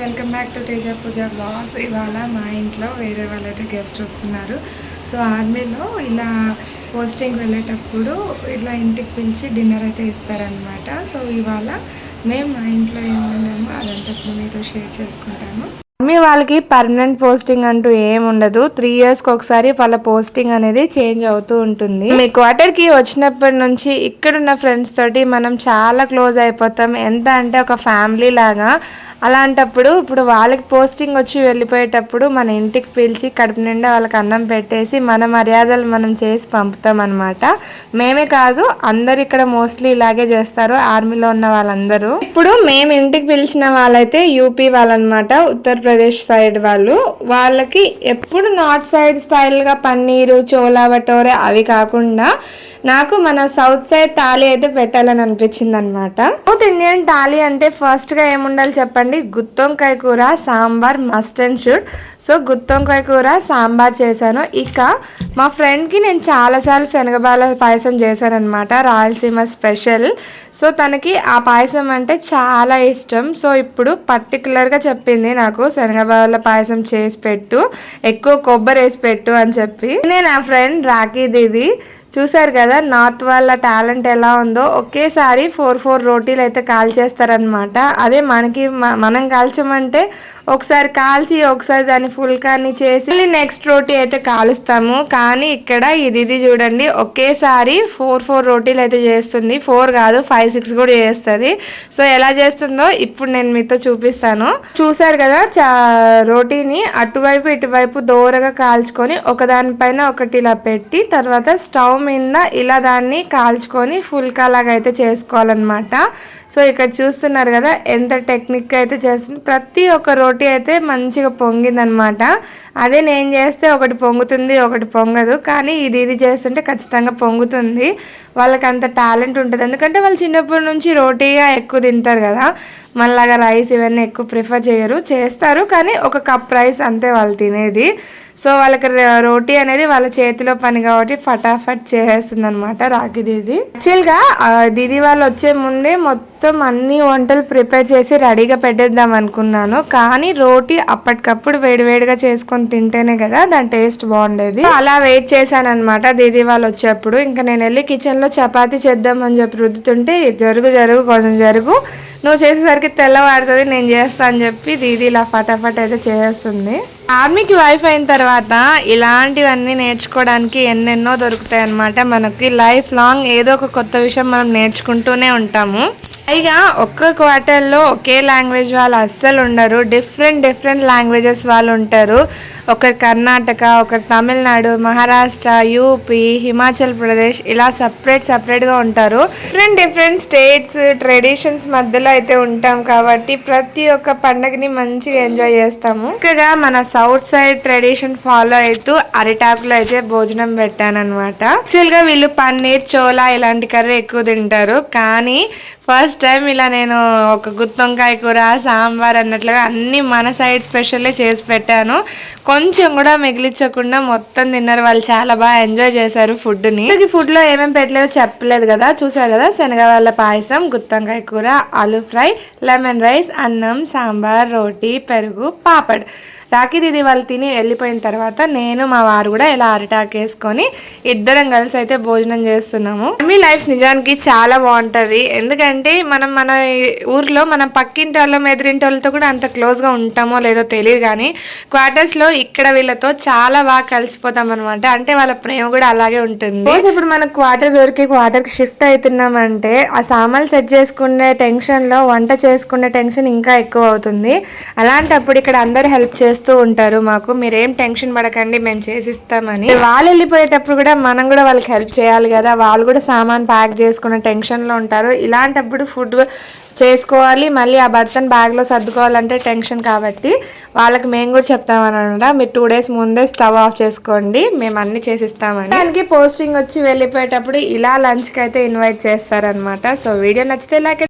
Welcome back to Teja Pooja blogs. ఇవాళ మా ఇంట్లో వేరే వాళ్ళైతే గెస్ట్ వస్తున్నారు. సో ఆర్మీలో ఇలా పోస్టింగ్ వెళ్ళేటప్పుడు ఇలా ఇంటికి పిలిచి డిన్నర్ అయితే ఇస్తారనమాట. సో ఇవాళ మేము మా ఇంట్లో ఏమున్నామో అదంతా మీతో షేర్ చేసుకుంటాను. ఆర్మీ వాళ్ళకి పర్మనెంట్ పోస్టింగ్ అంటూ ఏం ఉండదు. 3 yearsకి ఒకసారి వాళ్ళ పోస్టింగ్ అనేది చేంజ్ అవుతూ ఉంటుంది. మీ క్వార్టర్కి వచ్చినప్పటి నుంచి ఇక్కడున్న ఫ్రెండ్స్ తోటి మనం చాలా క్లోజ్ అయిపోతాం. ఎంత అంటే ఒక ఫ్యామిలీ లాగా. అలాంటప్పుడు ఇప్పుడు వాళ్ళకి పోస్టింగ్ వచ్చి వెళ్ళిపోయేటప్పుడు మన ఇంటికి పిలిచి కడుపు నిండా వాళ్ళకి అన్నం పెట్టేసి మన మర్యాదలు మనం చేసి పంపుతాం అనమాట. మేమే కాదు, అందరు ఇక్కడ మోస్ట్లీ ఇలాగే చేస్తారు, ఆర్మీలో ఉన్న వాళ్ళందరూ. ఇప్పుడు మేము ఇంటికి పిలిచిన వాళ్ళైతే యూపీ వాళ్ళనమాట, ఉత్తరప్రదేశ్ సైడ్ వాళ్ళు. వాళ్ళకి ఎప్పుడు నార్త్ సైడ్ స్టైల్గా పన్నీరు, చోలా భటోరే అవి కాకుండా నాకు మన సౌత్ సైడ్ థాలీ అయితే పెట్టాలని అనిపించింది అనమాట. సౌత్ ఇండియన్ థాలీ అంటే ఫస్ట్గా ఏముండాలి చెప్పండి? గుత్తొంకాయ కూర, sambar must and should. So గుత్తొంకాయ కూర, సాంబార్ చేశాను. ఇక మా ఫ్రెండ్కి నేను చాలాసార్లు శనగబాల పాయసం చేశాను అనమాట, రాయలసీమ స్పెషల్. సో తనకి ఆ పాయసం అంటే చాలా ఇష్టం. సో ఇప్పుడు పర్టికులర్గా చెప్పింది నాకు శనగబాల పాయసం చేసి పెట్టు, ఎక్కువ కొబ్బరి వేసి పెట్టు అని చెప్పి. నేను నా ఫ్రెండ్ రాఖీ దీది చూసారు కదా నార్త్ వాళ్ళ టాలెంట్ ఎలా ఉందో. ఒకేసారి 4 రోటీలు అయితే కాల్చేస్తారనమాట. అదే మనకి మనం కాల్చమంటే ఒకసారి కాల్చి ఒకసారి దాన్ని ఫుల్కాన్ని చేసి నెక్స్ట్ రోటీ అయితే కాలుస్తాము. కానీ ఇక్కడ ఇది చూడండి, ఒకేసారి 4 రోటీలు అయితే చేస్తుంది. 4 కాదు 5-6 కూడా చేస్తుంది. సో ఎలా చేస్తుందో ఇప్పుడు నేను మీతో చూపిస్తాను. చూసారు కదా, రోటీని అటువైపు ఇటువైపు దూరగా కాల్చుకొని ఒకదానిపైన ఒకటి ఇలా పెట్టి తర్వాత స్టవ్ మీద ఇలా దాన్ని కాల్చుకొని ఫుల్కా లాగా అయితే చేసుకోవాలన్నమాట. సో ఇక్కడ చూస్తున్నారు కదా ఎంత టెక్నిక్ అయితే చేస్తుంది. ప్రతి ఒక్క రోటీ అయితే మంచిగా పొంగిందనమాట. అదే నేను చేస్తే ఒకటి పొంగుతుంది ఒకటి పొంగదు, కానీ ఇది చేస్తుంటే ఖచ్చితంగా పొంగుతుంది. వాళ్ళకి అంత టాలెంట్ ఉంటుంది, ఎందుకంటే వాళ్ళు చిన్నప్పటి నుంచి రోటీగా ఎక్కువ తింటారు కదా. మనలాగా రైస్ ఇవన్నీ ఎక్కువ ప్రిఫర్ చేయరు, చేస్తారు కానీ ఒక కప్ రైస్ అంతే వాళ్ళు తినేది. సో వాళ్ళకి రోటీ అనేది వాళ్ళ చేతిలో పని కాబట్టి ఫటాఫట్ చేసేస్తుంది అనమాట రాఖీ దీది. యాక్చువల్గా దీది వాళ్ళు వచ్చే ముందే మొత్తం అన్ని వంటలు ప్రిపేర్ చేసి రెడీగా పెట్టేద్దాం అనుకున్నాను, కానీ రోటీ అప్పటికప్పుడు వేడివేడిగా చేసుకొని తింటేనే కదా దాని టేస్ట్ బాగుండేది. అలా వెయిట్ చేశాను అనమాట దీది వాళ్ళు వచ్చేప్పుడు. ఇంకా నేను వెళ్ళి కిచెన్లో చపాతీ చేద్దామని చెప్పి రుద్దుతుంటే జరుగు కొంచెం జరుగు, నువ్వు చేసేసరికి తెల్లవారుతుంది, నేను చేస్తా అని చెప్పి దీది ఇలా ఫటాఫట్ అయితే చేస్తుంది. ఆర్మీకి వైఫ్ అయిన తర్వాత ఇలాంటివన్నీ నేర్చుకోవడానికి ఎన్నెన్నో దొరుకుతాయి అన్నమాట. మనకి లైఫ్ లాంగ్ ఏదో ఒక కొత్త విషయం మనం నేర్చుకుంటూనే ఉంటాము. పైగా ఒక్క క్వార్టర్లో ఒకే లాంగ్వేజ్ వాళ్ళు అస్సలు ఉండరు, డిఫరెంట్ లాంగ్వేజెస్ వాళ్ళు ఉంటారు. ఒకరు కర్ణాటక, ఒకరు తమిళనాడు, మహారాష్ట్ర, యూపీ, హిమాచల్ ప్రదేశ్ ఇలా సపరేట్గా ఉంటారు. డిఫరెంట్ స్టేట్స్ ట్రెడిషన్స్ మధ్యలో అయితే ఉంటాం కాబట్టి ప్రతి ఒక్క పండుగని మంచిగా ఎంజాయ్ చేస్తాము. ఇంకా మన సౌత్ సైడ్ ట్రెడిషన్ ఫాలో అవుతూ అరిటాకులో అయితే భోజనం పెట్టానమాట. యాక్చువల్గా వీళ్ళు పన్నీర్, చోలా ఇలాంటి కర్రీ ఎక్కువ తింటారు, కానీ ఫస్ట్ టైం ఇలా నేను ఒక గుత్తొంకాయ కూర, సాంబార్ అన్నట్లుగా అన్ని మన సైడ్ స్పెషల్లే చేసి పెట్టాను. కొంచెం కూడా మిగిలించకుండా మొత్తం తిన్నారు. వాళ్ళు చాలా బాగా ఎంజాయ్ చేశారు ఫుడ్ని. ఫుడ్లో ఏమేమి పెట్టలేదో చెప్పలేదు కదా, చూసారు కదా, శనగవాళ్ళ పాయసం, గుత్తొంకాయ కూర, ఆలూ ఫ్రై, లెమన్ రైస్, అన్నం, సాంబార్, రోటీ, పెరుగు, పాపడ్. రాఖీ దీది వాళ్ళు తిని వెళ్ళిపోయిన తర్వాత నేను మా వారు కూడా ఇలా అరిటాకు వేసుకొని ఇద్దరం కలిసి అయితే భోజనం చేస్తున్నాము. మీ లైఫ్ నిజానికి చాలా బాగుంటుంది, ఎందుకంటే మనం మన ఊర్లో మన పక్కింటి వాళ్ళం ఎదురింటి వాళ్ళతో కూడా అంత క్లోజ్గా ఉంటామో లేదో తెలియదు, కానీ క్వార్టర్స్లో ఇక్కడ వీళ్ళతో చాలా బాగా కలిసిపోతాం అనమాట. అంటే వాళ్ళ ప్రేమ కూడా అలాగే ఉంటుంది. ఇప్పుడు మనకు క్వార్టర్ దొరికి క్వార్టర్కి షిఫ్ట్ అవుతున్నామంటే ఆ సామాన్లు సెట్ చేసుకునే టెన్షన్లో వంట చేసుకునే టెన్షన్ ఇంకా ఎక్కువ అవుతుంది. అలాంటప్పుడు ఇక్కడ అందరూ హెల్ప్ చేస్తారు ఉంటారు మాకు, మీరేం టెన్షన్ పడకండి మేము చేసిస్తామని. వాళ్ళు వెళ్ళిపోయేటప్పుడు కూడా మనం కూడా వాళ్ళకి హెల్ప్ చేయాలి కదా, వాళ్ళు కూడా సామాన్ ప్యాక్ చేసుకునే టెన్షన్లో ఉంటారు. ఇలాంటప్పుడు ఫుడ్ చేసుకోవాలి, మళ్ళీ ఆ బర్తన్ బ్యాగ్లో సర్దుకోవాలంటే టెన్షన్. కాబట్టి వాళ్ళకి మేము కూడా చెప్తామన్నమాట, మీరు 2 days ముందే స్టవ్ ఆఫ్ చేసుకోండి, మేము అన్ని చేసిస్తామని. దానికి పోస్టింగ్ వచ్చి వెళ్ళిపోయేటప్పుడు ఇలా లంచ్కి అయితే ఇన్వైట్ చేస్తారనమాట. సో వీడియో నచ్చితే లైక్